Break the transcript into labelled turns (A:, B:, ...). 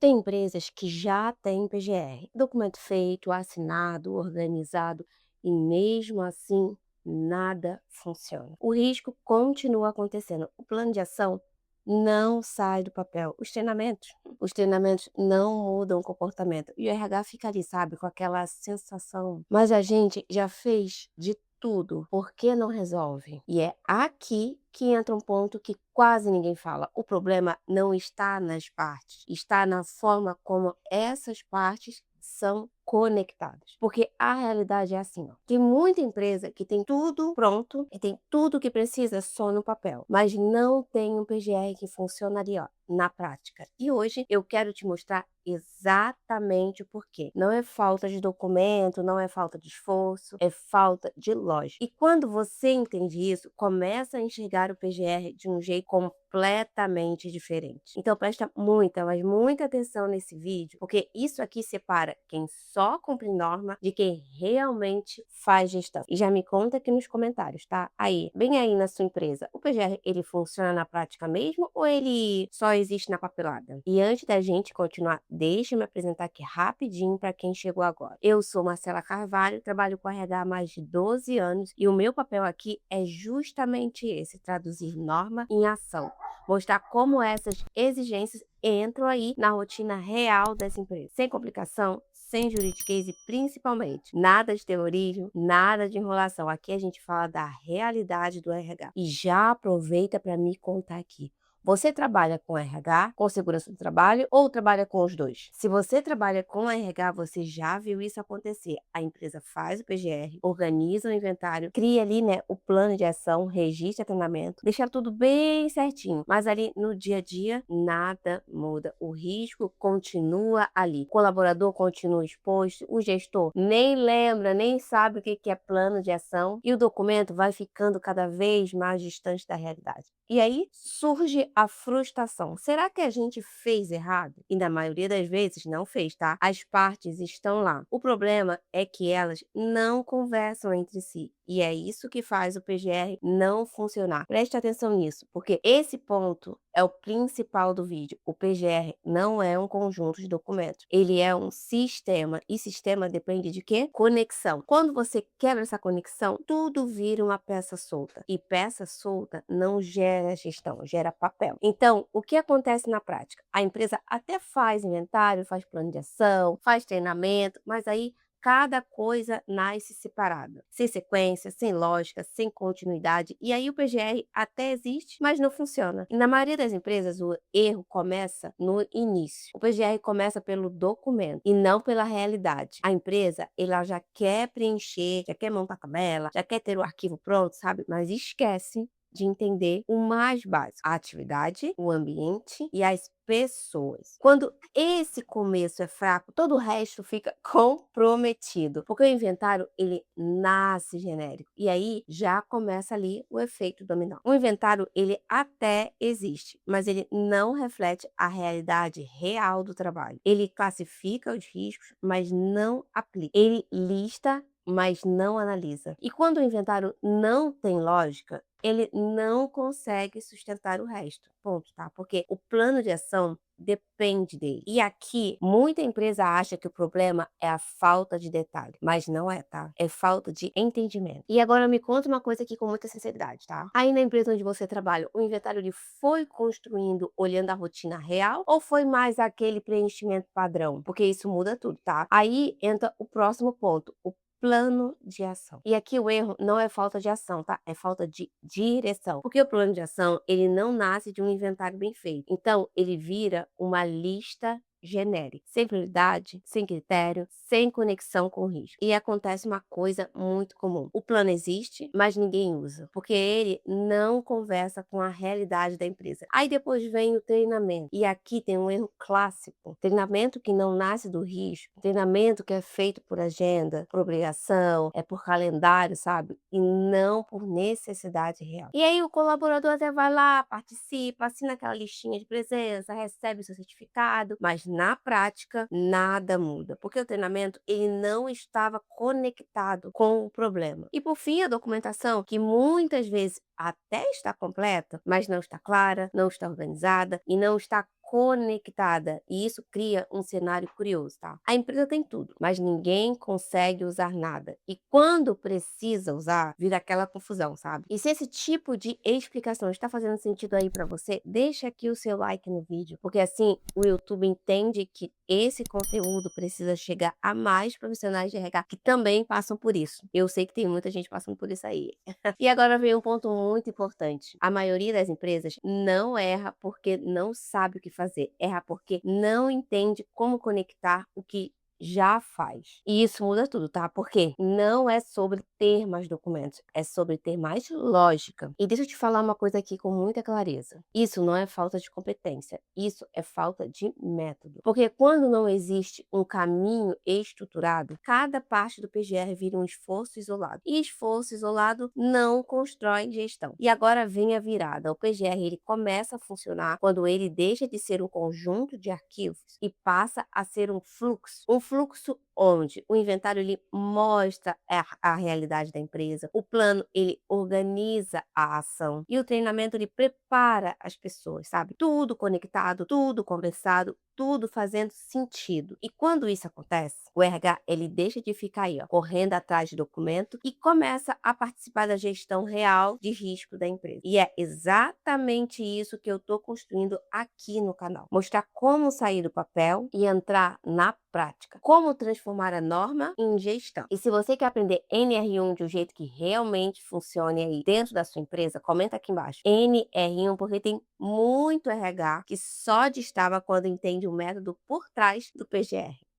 A: Tem empresas que já têm PGR, documento feito, assinado, organizado, e mesmo assim nada funciona. O risco continua acontecendo. O plano de ação não sai do papel. Os treinamentos não mudam o comportamento. E o RH fica ali, sabe, com aquela sensação. Mas a gente já fez de tudo. Por que não resolve? E é aqui que entra um ponto que quase ninguém fala. O problema não está nas partes, está na forma como essas partes são conectadas. Porque a realidade é assim, ó. Tem muita empresa que tem tudo pronto e tem tudo que precisa só no papel, mas não tem um PGR que funcionaria, ó, na prática. E hoje eu quero te mostrar exatamente o porquê. Não é falta de documento, não é falta de esforço, é falta de lógica. E quando você entende isso, começa a enxergar o PGR de um jeito completamente diferente. Então presta muita, mas muita atenção nesse vídeo, porque isso aqui separa quem só cumpre norma de quem realmente faz gestão. E já me conta aqui nos comentários, tá? Aí, bem aí na sua empresa, o PGR ele funciona na prática mesmo ou ele só existe na papelada? E antes da gente continuar, deixa eu me apresentar aqui rapidinho para quem chegou agora. Eu sou Marcela Carvalho, trabalho com RH há mais de 12 anos e o meu papel aqui é justamente esse, traduzir norma em ação. Mostrar como essas exigências entram aí na rotina real dessa empresa. Sem complicação, sem juridiquês e principalmente nada de terrorismo, nada de enrolação. Aqui a gente fala da realidade do RH. E já aproveita para me contar aqui. Você trabalha com RH, com segurança do trabalho ou trabalha com os dois? Se você trabalha com RH, você já viu isso acontecer. A empresa faz o PGR, organiza o inventário, cria ali, né, o plano de ação, registra treinamento, deixa tudo bem certinho. Mas ali no dia a dia, nada muda. O risco continua ali. O colaborador continua exposto, o gestor nem lembra, nem sabe o que é plano de ação e o documento vai ficando cada vez mais distante da realidade. E aí surge a frustração. Será que a gente fez errado? E na maioria das vezes não fez, tá? As partes estão lá. O problema é que elas não conversam entre si. E é isso que faz o PGR não funcionar. Preste atenção nisso, porque esse ponto é o principal do vídeo. O PGR não é um conjunto de documentos. Ele é um sistema. E sistema depende de quê? Conexão. Quando você quebra essa conexão, tudo vira uma peça solta. E peça solta não gera gestão, gera papel. Então, o que acontece na prática? A empresa até faz inventário, faz plano de ação, faz treinamento, mas aí cada coisa nasce separada, sem sequência, sem lógica, sem continuidade. E aí o PGR até existe, mas não funciona. E na maioria das empresas, o erro começa no início. O PGR começa pelo documento e não pela realidade. A empresa, ela já quer preencher, já quer montar a tabela, já quer ter o arquivo pronto, sabe? Mas esquece de entender o mais básico: a atividade, o ambiente e as pessoas. Quando esse começo é fraco, todo o resto fica comprometido, porque o inventário ele nasce genérico e aí já começa ali o efeito dominó. O inventário ele até existe, mas ele não reflete a realidade real do trabalho. Ele classifica os riscos, mas não aplica. Ele lista, mas não analisa. E quando o inventário não tem lógica, ele não consegue sustentar o resto. Ponto, tá? Porque o plano de ação depende dele. E aqui, muita empresa acha que o problema é a falta de detalhe, mas não é, tá? É falta de entendimento. E agora me conta uma coisa aqui com muita sinceridade, tá? Aí na empresa onde você trabalha, o inventário ele foi construindo olhando a rotina real ou foi mais aquele preenchimento padrão? Porque isso muda tudo, tá? Aí entra o próximo ponto, o plano de ação. E aqui o erro não é falta de ação, tá? É falta de direção. Porque o plano de ação, ele não nasce de um inventário bem feito. Então, ele vira uma lista genérica, sem prioridade, sem critério, sem conexão com o risco. E acontece uma coisa muito comum. O plano existe, mas ninguém usa, porque ele não conversa com a realidade da empresa. Aí depois vem o treinamento. E aqui tem um erro clássico. Treinamento que não nasce do risco, treinamento que é feito por agenda, por obrigação, é por calendário, sabe? E não por necessidade real. E aí o colaborador até vai lá, participa, assina aquela listinha de presença, recebe o seu certificado, mas na prática nada muda, porque o treinamento ele não estava conectado com o problema. E por fim, a documentação, que muitas vezes até está completa, mas não está clara, não está organizada e não está conectada e isso cria um cenário curioso, tá? A empresa tem tudo, mas ninguém consegue usar nada. E quando precisa usar, vira aquela confusão, sabe? E se esse tipo de explicação está fazendo sentido aí para você, deixa aqui o seu like no vídeo, porque assim o YouTube entende que esse conteúdo precisa chegar a mais profissionais de RH que também passam por isso. Eu sei que tem muita gente passando por isso aí. E agora vem um ponto muito importante. A maioria das empresas não erra porque não sabe o que fazer, erra porque não entende como conectar o que já faz. E isso muda tudo, tá? Porque não é sobre ter mais documentos, é sobre ter mais lógica. E deixa eu te falar uma coisa aqui com muita clareza. Isso não é falta de competência, isso é falta de método. Porque quando não existe um caminho estruturado, cada parte do PGR vira um esforço isolado. E esforço isolado não constrói gestão. E agora vem a virada. O PGR ele começa a funcionar quando ele deixa de ser um conjunto de arquivos e passa a ser um fluxo. Um fluxo onde o inventário ele mostra a realidade da empresa, o plano ele organiza a ação e o treinamento ele prepara as pessoas, sabe? Tudo conectado, tudo conversado, tudo fazendo sentido. E quando isso acontece, o RH ele deixa de ficar aí, ó, correndo atrás de documento e começa a participar da gestão real de risco da empresa. E é exatamente isso que eu estou construindo aqui no canal. Mostrar como sair do papel e entrar na prática. Como transformar a norma em gestão. E se você quer aprender NR1 de um jeito que realmente funcione aí dentro da sua empresa, comenta aqui embaixo. NR1 porque tem muito RH que só destava quando entende o método por trás do PGR.